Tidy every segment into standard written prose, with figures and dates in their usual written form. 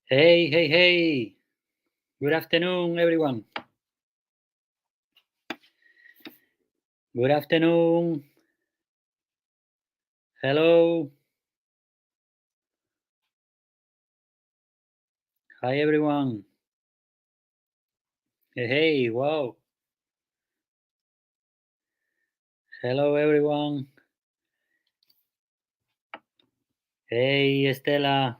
Hey, hey, hey. Good afternoon, everyone. Good afternoon. Hello. Hi, everyone. Hey, hey, wow. Hello, everyone. Hey, Estela.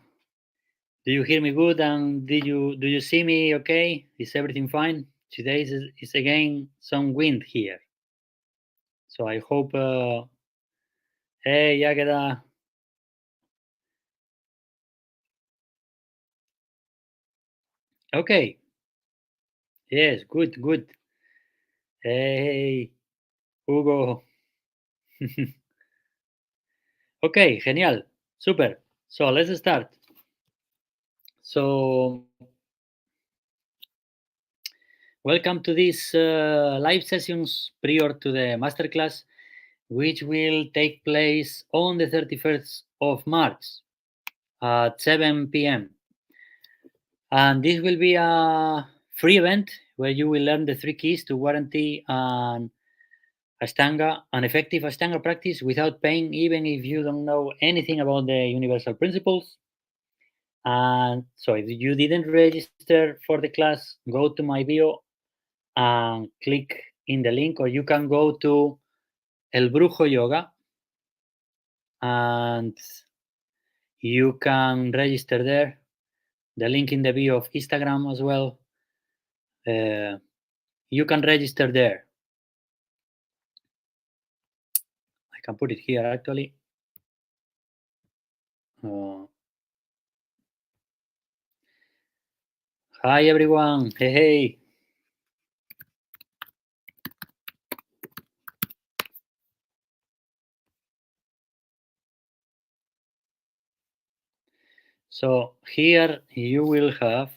Do you hear me good? And do you see me okay? Is everything fine? Today is again some wind here. So I hope hey, Yagada. Okay. Yes, good, good. Hey, Hugo. Okay, genial. Super. So let's start. So welcome to this live sessions prior to the masterclass, which will take place on the 31st of March at 7 p.m. And this will be a free event where you will learn the three keys to guarantee an effective Ashtanga practice without pain, even if you don't know anything about the universal principles. And so if you didn't register for the class, go to my bio and click in the link, or you can go to El Brujo Yoga and you can register there. The link in the bio of Instagram as well. Uh, you can register there. I can put it here actually. Uh, Hi everyone. Hey, hey. So here you will have.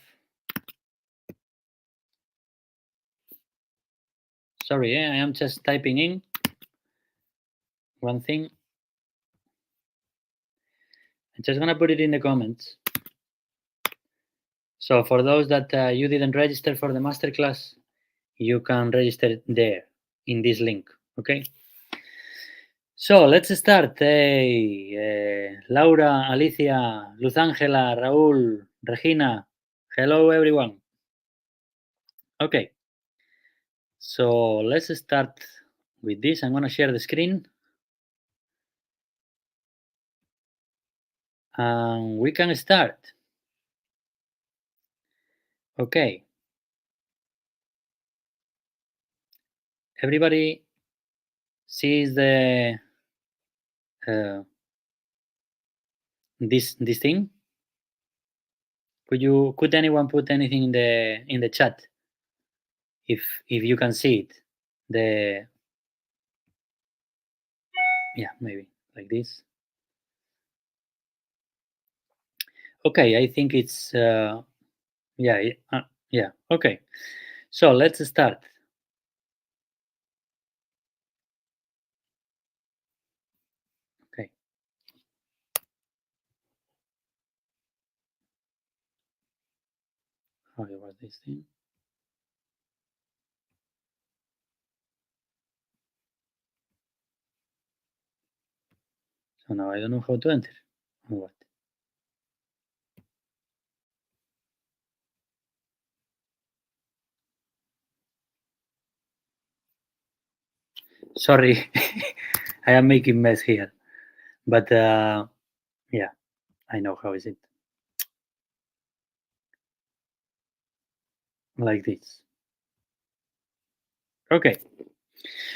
Sorry, I am just typing in one thing. I'm just gonna put it in the comments. So for those that you didn't register for the masterclass, you can register there in this link. Okay. So let's start. Hey, Laura, Alicia, Luz Ángela, Raúl, Regina. Hello, everyone. Okay. So let's start with this. I'm going to share the screen. And we can start. Okay. Everybody sees the uh, this thing. Could anyone put anything in the chat if you can see it? The Yeah, maybe like this. Okay, I think it's yeah, yeah. Okay, so let's start. Okay. How was this thing? So now I don't know how to enter. Or what? Sorry, I am making mess here. But yeah, I know how is it. Like this. Okay.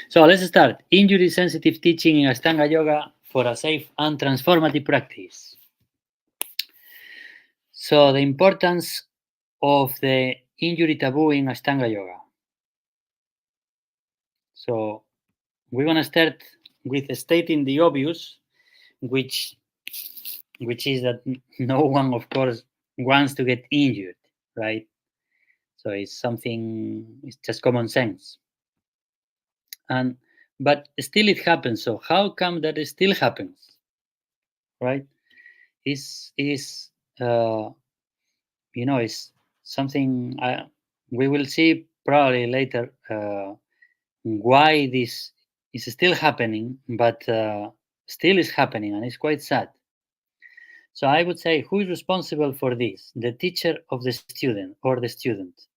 So let's start. Injury sensitive teaching in Ashtanga Yoga for a safe and transformative practice. So the importance of the injury taboo in Ashtanga Yoga. So we're gonna start with stating the obvious, which is that no one, of course, wants to get injured, right? So it's just common sense. And but still it happens. So how come that it still happens, right? Is is something we will see probably later why this is still happening, but still is happening, and it's quite sad. So I would say, who is responsible for this? The teacher of the student or the student?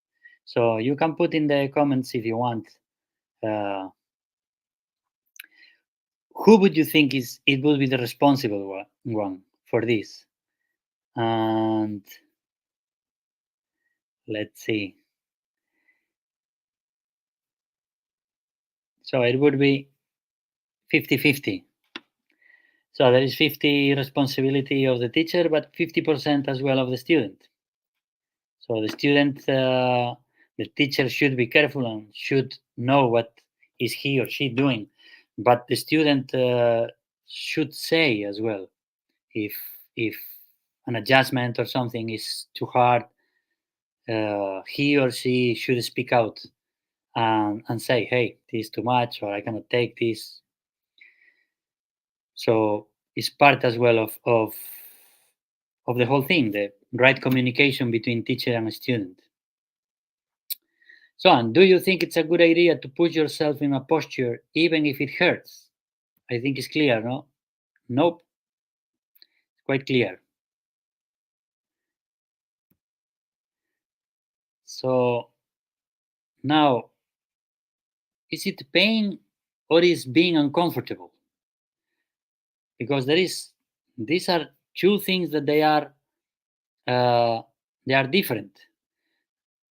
So you can put in the comments if you want. Uh, who would you think is it would be the responsible one for this? And let's see. So it would be 50-50. So there is 50 responsibility of the teacher, but 50% as well of the student. So the student, the teacher should be careful and should know what is he or she doing, but the student should say as well if if an adjustment or something is too hard. He or she should speak out and say, "Hey, this is too much," or "I cannot take this." So it's part as well of the whole thing, the right communication between teacher and student. So, and do you think it's a good idea to put yourself in a posture even if it hurts? I think it's clear, no? Nope, it's quite clear. So now, is it pain or is being uncomfortable? Because these are two things that uh, they are different.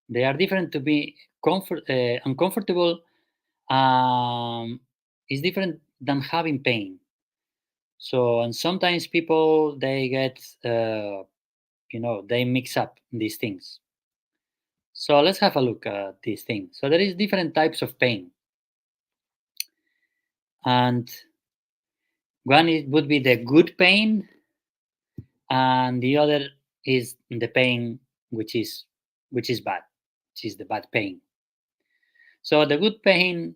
They are different. To be uncomfortable is different than having pain. So, and sometimes people they get they mix up these things. So let's have a look at these things. So there is different types of pain, and one would be the good pain, and the other is the pain which is bad, which is the bad pain. So the good pain,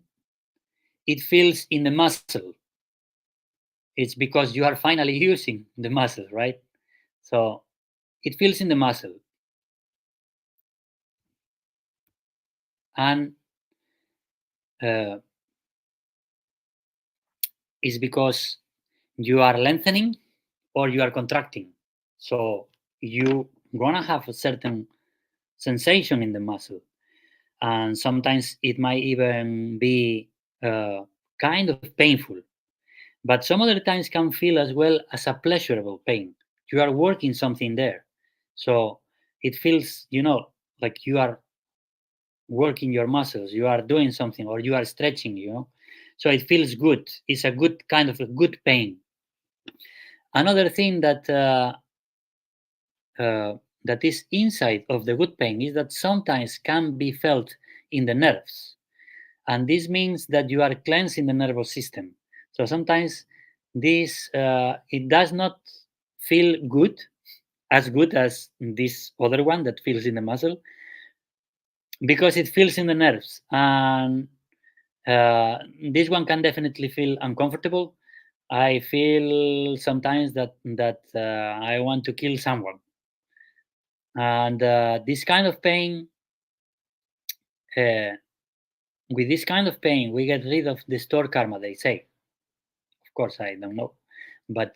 it feels in the muscle. It's because you are finally using the muscle, right? So it feels in the muscle, and uh, is because you are lengthening or you are contracting. So you gonna have a certain sensation in the muscle, and sometimes it might even be uh, kind of painful. But some other times can feel as well as a pleasurable pain. You are working something there, so it feels like you are working your muscles, you are doing something, or you are stretching. So it feels good. It's a good kind of a good pain. Another thing uh, that is inside of the good pain is that sometimes can be felt in the nerves, and this means that you are cleansing the nervous system. So sometimes this it does not feel good as this other one that feels in the muscle, because it feels in the nerves, and this one can definitely feel uncomfortable. I feel sometimes that I want to kill someone. And this kind of pain, uh, with this kind of pain, we get rid of the stored karma, they say. Of course, I don't know. But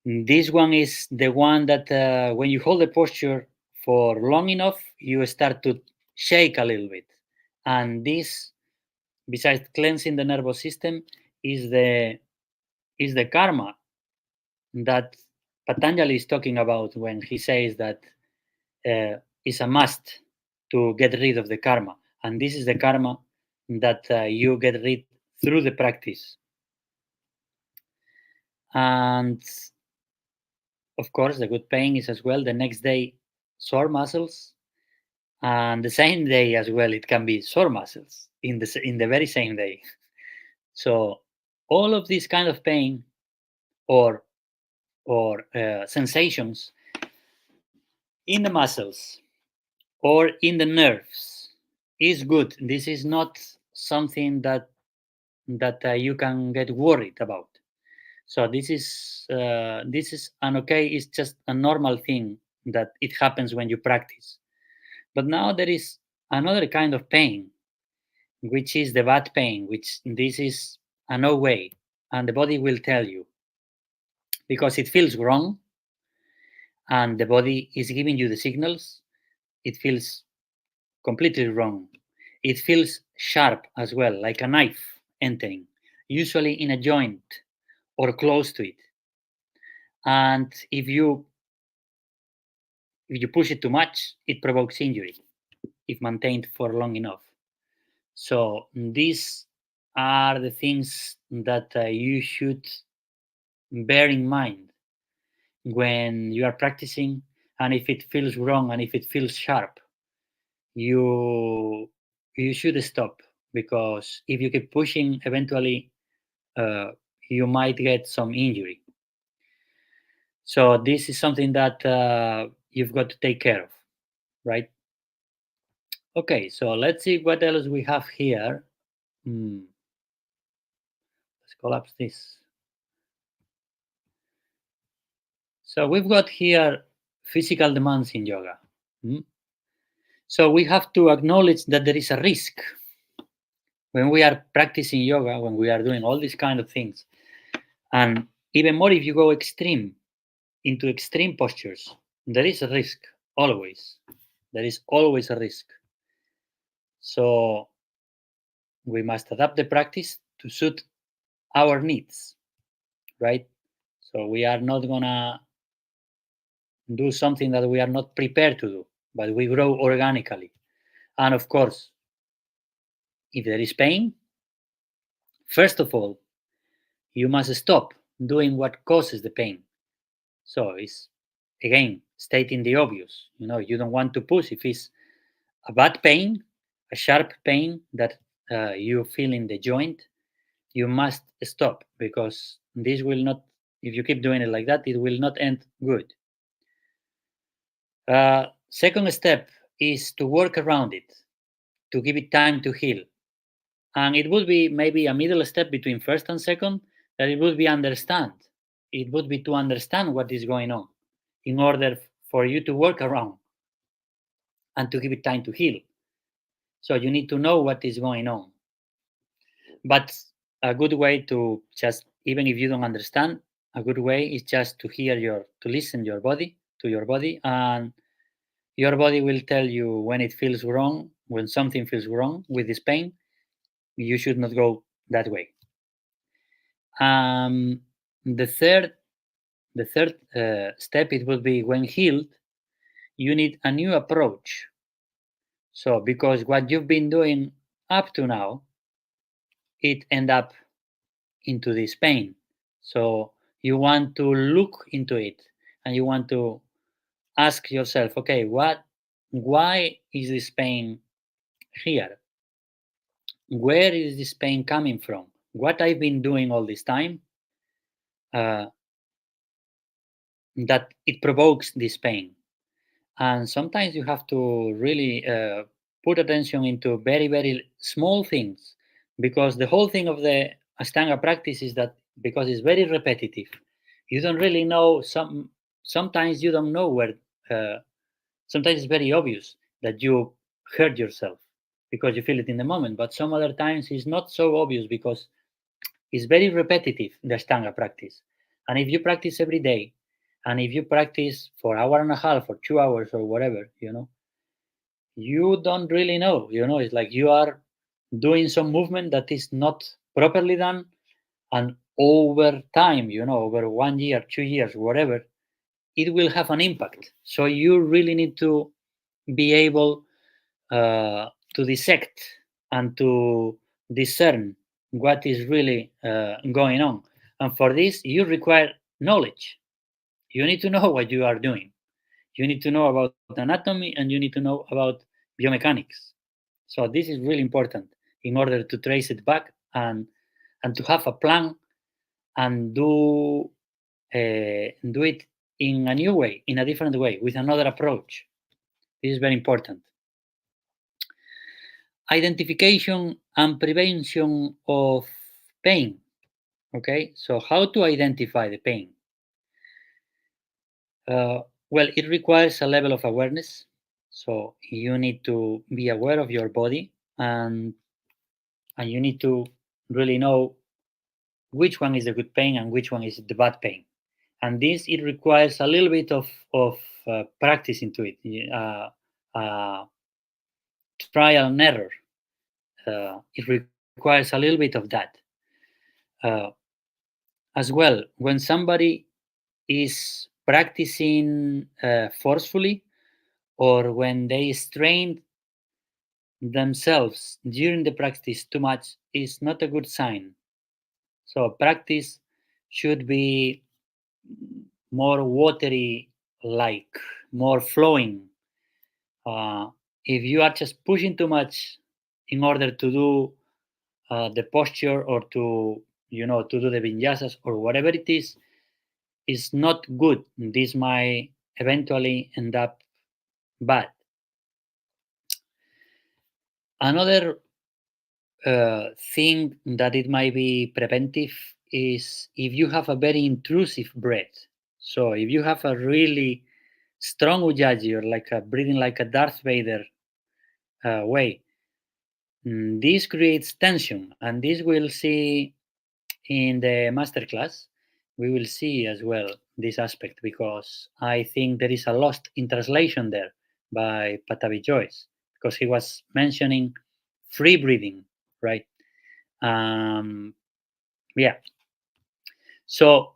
this one is the one that when you hold the posture for long enough, you start to shake a little bit. And this, besides cleansing the nervous system, is the karma that Patanjali is talking about when he says that it's a must to get rid of the karma. And this is the karma that you get rid through the practice. And of course, the good pain is as well the next day sore muscles, and the same day as well it can be sore muscles in the very same day. So all of this kind of pain or sensations in the muscles or in the nerves is good. This is not something that you can get worried about. So this is an okay. It's just a normal thing that it happens when you practice. But now there is another kind of pain, which is the bad pain, which this is a no way, and the body will tell you because it feels wrong, and the body is giving you the signals. It feels completely wrong. It feels sharp as well, like a knife entering, usually in a joint or close to it. And if you push it too much, it provokes injury if maintained for long enough. So these are the things that you should bear in mind when you are practicing. And if it feels wrong and if it feels sharp, you should stop, because if you keep pushing, eventually uh, you might get some injury. So this is something that you've got to take care of, right? Okay, so let's see what else we have here. Let's collapse this. So we've got here physical demands in yoga. Mm. So we have to acknowledge that there is a risk when we are practicing yoga, when we are doing all these kind of things. And even more if you go extreme, into extreme postures, there is a risk, always. There is always a risk. So we must adapt the practice to suit our needs, right? So we are not gonna do something that we are not prepared to do, but we grow organically. And of course, if there is pain, first of all, you must stop doing what causes the pain. So it's again stating the obvious. You don't want to push if it's a bad pain, a sharp pain that you feel in the joint. You must stop, because this will not. If you keep doing it like that, it will not end good. Second step is to work around it, to give it time to heal. And it would be maybe a middle step between first and second, that it would be understand. It would be to understand what is going on in order for you to work around and to give it time to heal. So you need to know what is going on. But a good way to just, even if you don't understand, a good way is just to to listen to your body, and your body will tell you when it feels wrong, when something feels wrong with this pain, you should not go that way. Um, the third step, it will be when healed, you need a new approach. So because what you've been doing up to now, it end up into this pain. So you want to look into it, and you want to ask yourself, okay, why is this pain here? Where is this pain coming from? What I've been doing all this time uh, that it provokes this pain. And sometimes you have to really put attention into very, very small things, because the whole thing of the Ashtanga practice is that because it's very repetitive, you don't really know sometimes you don't know where. Uh, Sometimes it's very obvious that you hurt yourself because you feel it in the moment, but some other times it's not so obvious because it's very repetitive, the Ashtanga practice. And if you practice every day, and if you practice for an hour and a half or 2 hours or whatever, you don't really know. It's like you are doing some movement that is not properly done, and over time, over 1 year, 2 years, whatever, it will have an impact. So you really need to be able to dissect and to discern what is really going on. And for this, you require knowledge. You need to know what you are doing. You need to know about anatomy, and you need to know about biomechanics. So this is really important in order to trace it back, and to have a plan, and do it in a new way, in a different way, with another approach. This is very important. Identification and prevention of pain. Okay, so how to identify the pain? Well, it requires a level of awareness. So you need to be aware of your body, and you need to really know which one is the good pain and which one is the bad pain. And this, it requires a little bit of practice into it, trial and error. It requires a little bit of that. Uh, as well, when somebody is practicing forcefully, or when they strain themselves during the practice too much, is not a good sign. So practice should be more watery, like more flowing. If you are just pushing too much in order to do the posture, or to do the vinyasas or whatever it is not good. This might eventually end up bad. Another thing that it might be preventive is if you have a very intrusive breath. So if you have a really strong ujjayi, or like a breathing like a Darth Vader way, this creates tension, and this we'll see in the masterclass. We will see as well this aspect, because I think there is a lost in translation there by Patavi Joyce, because he was mentioning free breathing, right? Um, yeah. So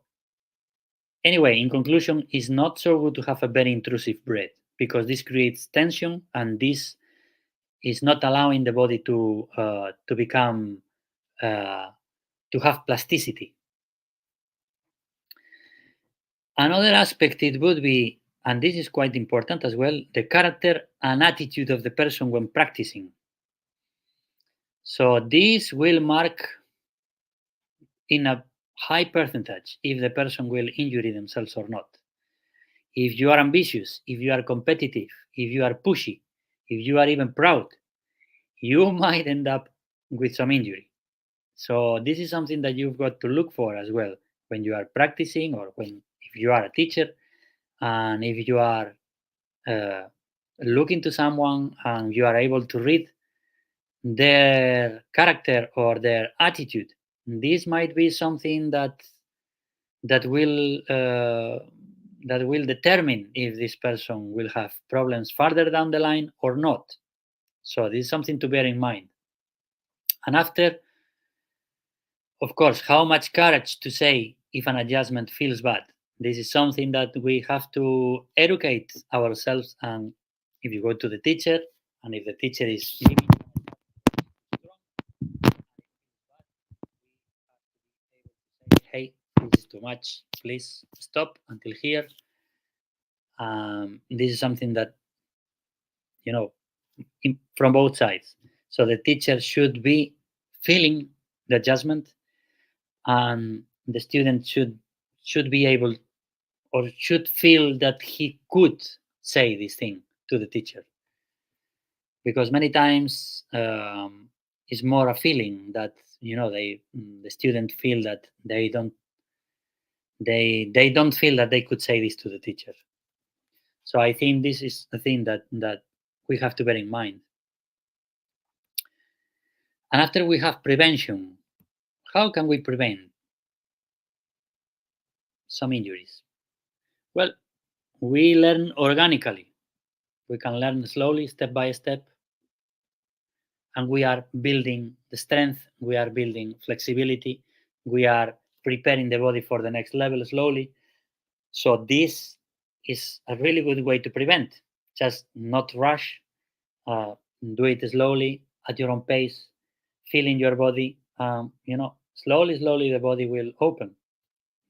anyway, in conclusion, it's not so good to have a very intrusive breath, because this creates tension, and this is not allowing the body to become uh, to have plasticity. Another aspect it would be, and this is quite important as well, the character and attitude of the person when practicing. So this will mark in a high percentage if the person will injure themselves or not. If you are ambitious, if you are competitive, if you are pushy, if you are even proud, you might end up with some injury. So this is something that you've got to look for as well when you are practicing, or when if you are a teacher, and if you are uh, looking to someone and you are able to read their character or their attitude. This might be something that will uh, that will determine if this person will have problems further down the line or not. So this is something to bear in mind. And after, of course, how much courage to say if an adjustment feels bad. This is something that we have to educate ourselves. And if you go to the teacher, and if the teacher is giving hey, this is too much, please stop until here. This is something that, you know, from both sides. So the teacher should be feeling the adjustment, and the student should be able, or should feel that he could say this thing to the teacher, because many times it's more a feeling that, the student feel that they don't feel that they could say this to the teacher. So I think this is the thing that we have to bear in mind. And after we have prevention, how can we prevent some injuries? Well, we learn organically. We can learn slowly, step by step, and we are building the strength, we are building flexibility, we are preparing the body for the next level slowly. So this is a really good way to prevent. Just not rush, uh, do it slowly at your own pace, feeling your body. Slowly, the body will open.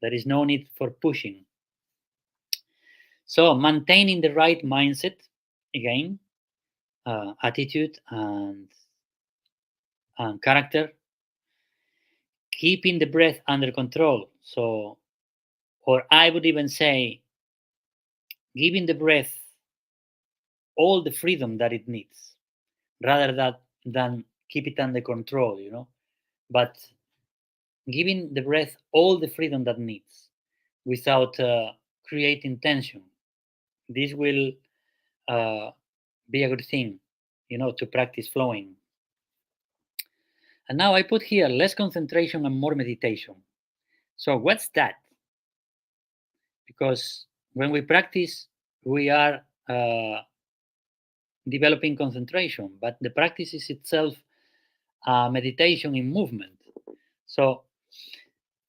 There is no need for pushing. So maintaining the right mindset, again, attitude and character, keeping the breath under control. So, or I would even say, giving the breath all the freedom that it needs, rather than keep it under control. But giving the breath all the freedom that needs, without creating tension. this will be a good thing, to practice flowing. And now I put here less concentration and more meditation. So what's that? Because when we practice, we are developing concentration, but the practice is itself meditation in movement. So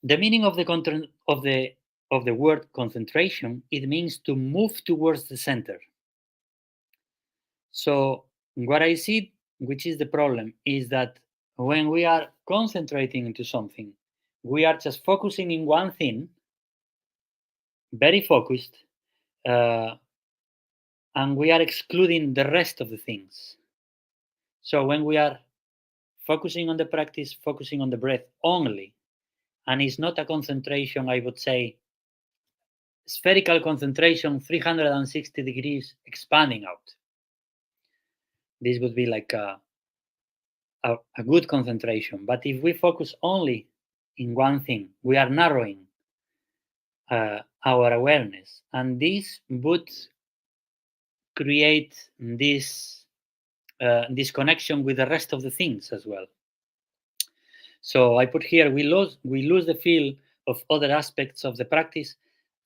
the meaning of the word concentration, it means to move towards the center. So what I see, which is the problem, is that when we are concentrating into something, we are just focusing in one thing, very focused, uh, and we are excluding the rest of the things. So when we are focusing on the practice, focusing on the breath only, and it's not a concentration, I would say, spherical concentration, 360 degrees expanding out. This would be like a good concentration. But if we focus only in one thing, we are narrowing our awareness, and this would create this connection with the rest of the things as well. So I put here, we lose the feel of other aspects of the practice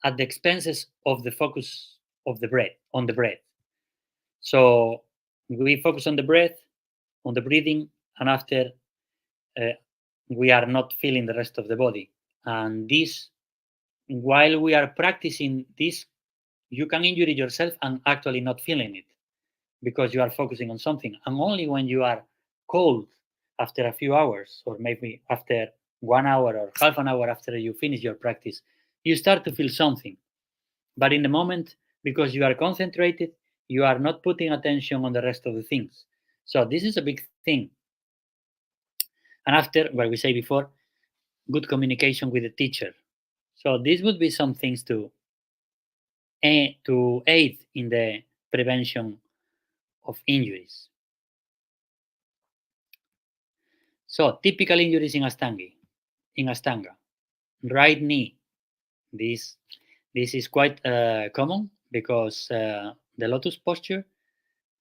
at the expenses of the focus of the breath, on the breath. So we focus on the breath, on the breathing, and after uh, we are not feeling the rest of the body. And this, while we are practicing this, you can injure yourself and actually not feeling it because you are focusing on something. And only when you are cold after a few hours, or maybe after 1 hour or half an hour after you finish your practice, you start to feel something. But in the moment, because you are concentrated, you are not putting attention on the rest of the things. So this is a big thing. And after, what we say before, good communication with the teacher. So this would be some things to aid in the prevention of injuries. So typical injuries in Ashtanga, right knee. This this is quite common because the lotus posture,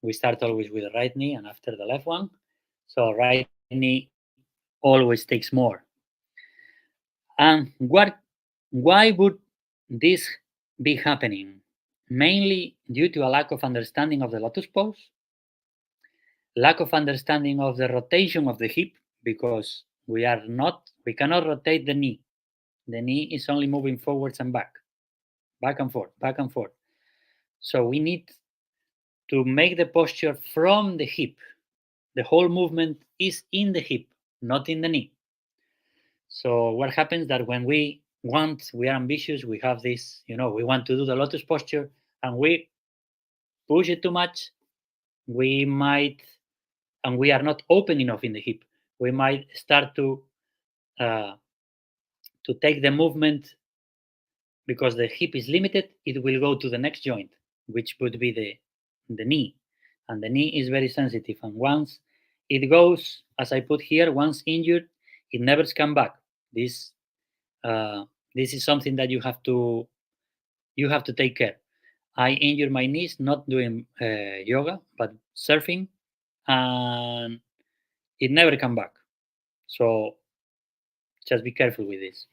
we start always with the right knee and after the left one. So right knee always takes more. And why would this be happening? Mainly due to a lack of understanding of the lotus pose, lack of understanding of the rotation of the hip, because we cannot rotate the knee. The knee is only moving forwards and back and forth, back and forth. So we need to make the posture from the hip. The whole movement is in the hip, not in the knee. So what happens that when we are ambitious, we have this, we want to do the lotus posture and we push it too much, we might, and we are not open enough in the hip, we might start uh, to take the movement because the hip is limited, it will go to the next joint, which would be the knee. And the knee is very sensitive. And once it goes, as I put here, once injured, it never comes back. This uh, this is something that you have to take care. I injured my knees not doing yoga, but surfing, and it never come back. So just be careful with this.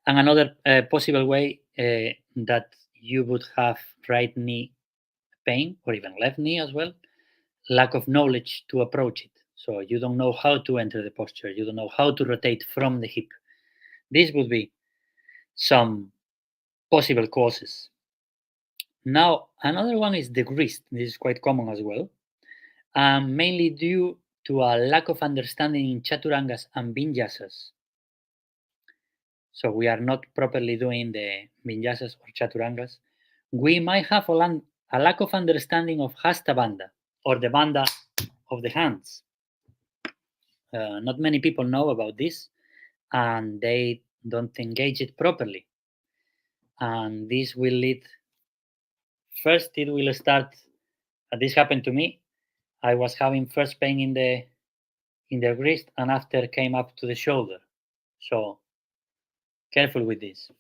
And another possible way that you would have right knee pain or even left knee as well, lack of knowledge to approach it. So you don't know how to enter the posture, you don't know how to rotate from the hip. This would be some possible causes. Now, another one is the wrist. This is quite common as well, mainly due to a lack of understanding in chaturangas and vinyasas. So we are not properly doing the vinyasas or chaturangas. We might have a lack of understanding of hasta bandha or the bandha of the hands. Not many people know about this and they don't engage it properly. And this will lead, first, it will start. This happened to me. I was having first pain in the wrist and after came up to the shoulder. So careful with this.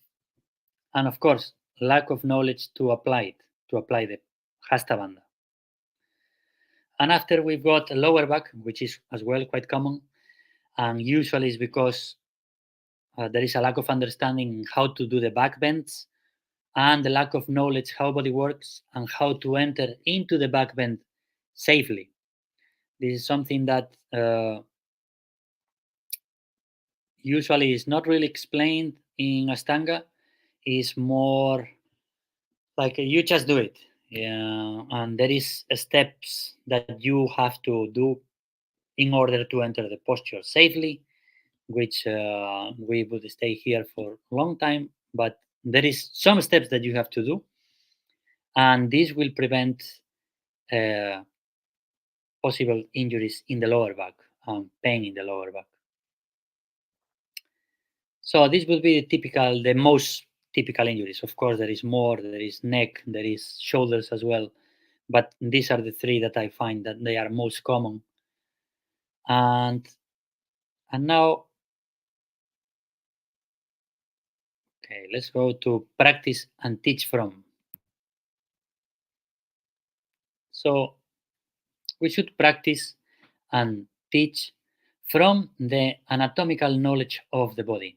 And of course, lack of knowledge to apply the hasta banda. And after we've got a lower back, which is as well quite common, and usually is because there is a lack of understanding how to do the back bends and the lack of knowledge how body works and how to enter into the back bend safely. This is something that usually is not really explained in Ashtanga. Is more like you just do it. Yeah, and there is steps that you have to do in order to enter the posture safely, which we would stay here for a long time. But there is some steps that you have to do, and this will prevent uh, possible injuries in the lower back and pain in the lower back. So this would be the most typical injuries. Of course, there is more. There is neck, there is shoulders as well, but these are the three that I find that they are most common. And now, okay, let's go to practice and teach from. So we should practice and teach from the anatomical knowledge of the body.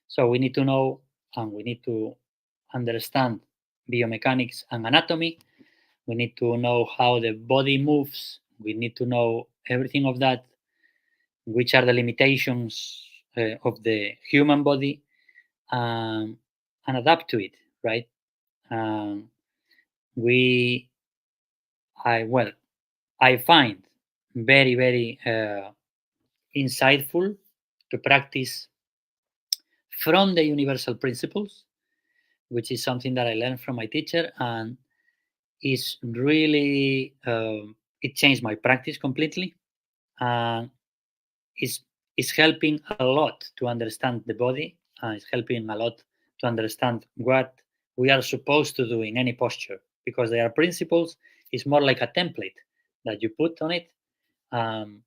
So we need to know and we need to understand biomechanics and anatomy. We need to know how the body moves. We need to know everything of that, which are the limitations of the human body, and adapt to it, right? Um, we, I find very, very insightful to practice from the universal principles, which is something that I learned from my teacher, and is really it changed my practice completely, and is helping a lot to understand the body, and it's helping a lot to understand what we are supposed to do in any posture, because there are principles. It's more like a template that you put on it, and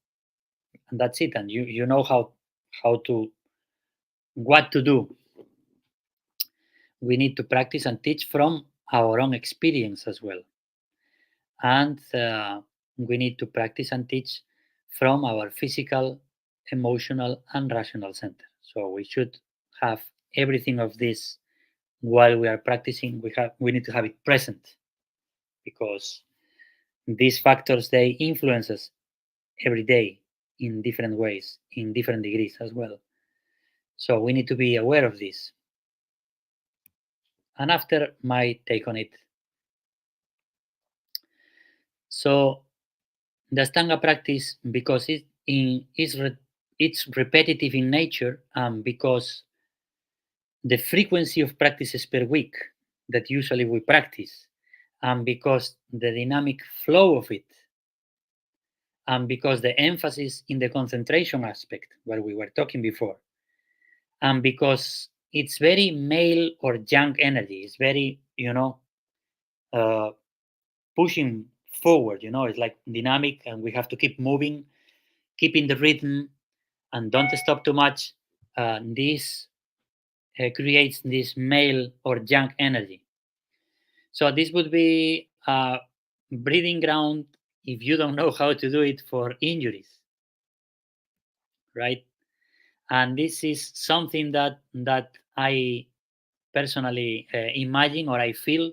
that's it, and you know how to what to do. We need to practice and teach from our own experience as well. And we need to practice and teach from our physical, emotional, and rational center. So we should have everything of this while we are practicing. We need to have it present, because these factors, they influence us every day in different ways, in different degrees as well. So we need to be aware of this. And after my take on it, so the Ashtanga practice, because it's repetitive in nature, and because the frequency of practices per week that usually we practice, and because the dynamic flow of it, and because the emphasis in the concentration aspect, where we were talking before, and because it's very male or yang energy, it's very, uh, pushing forward, it's like dynamic, and we have to keep moving, keeping the rhythm, and don't stop too much. This creates this male or yang energy. So this would be a breeding ground, if you don't know how to do it, for injuries, right? And this is something that I personally imagine, or I feel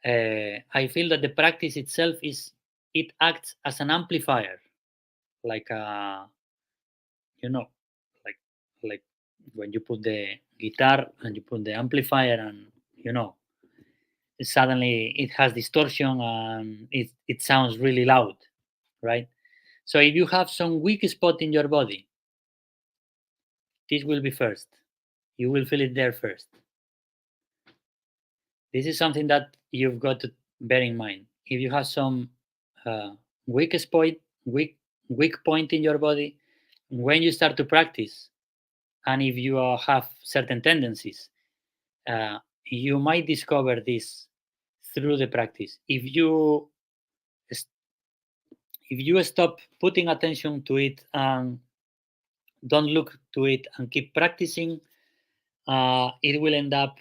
that the practice itself it acts as an amplifier, like a, you know, like like when you put the guitar and you put the amplifier, and suddenly it has distortion and it sounds really loud, right? So if you have some weak spot in your body, this will be first. You will feel it there first. This is something that you've got to bear in mind. If you have some uh, weak spot, weak point in your body, when you start to practice, and if you have certain tendencies, you might discover this through the practice. If you stop putting attention to it and don't look to it and keep practicing, it will end up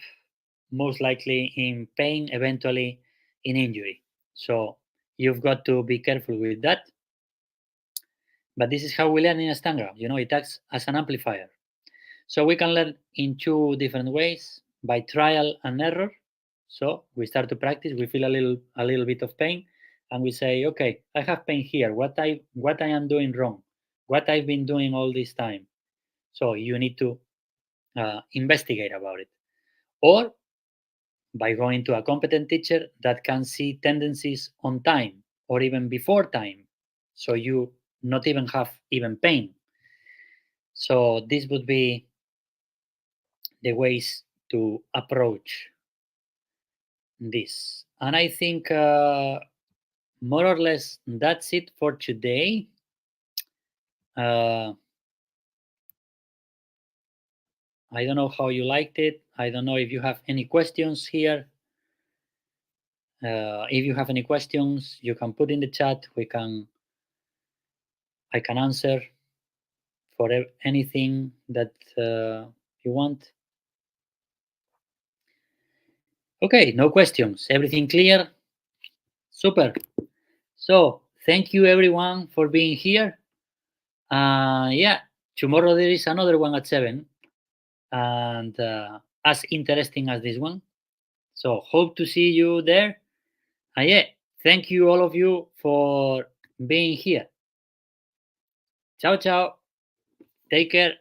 most likely in pain, eventually in injury. So you've got to be careful with that. But this is how we learn in Ashtanga. It acts as an amplifier. So we can learn in two different ways, by trial and error. So we start to practice, we feel a little bit of pain, and we say, okay, I have pain here. What I am doing wrong? What I've been doing all this time? So you need to investigate about it. Or by going to a competent teacher that can see tendencies on time or even before time. So you not even have even pain. So this would be the ways to approach this. And I think more or less that's it for today. Uh, I don't know how you liked it. I don't know if you have any questions here. If you have any questions, you can put in the chat. I can answer for anything that you want. Okay, no questions. Everything clear? Super. So thank you everyone for being here. Yeah, tomorrow there is another one at 7, and as interesting as this one. So hope to see you there. And yeah, thank you all of you for being here. Ciao, ciao. Take care.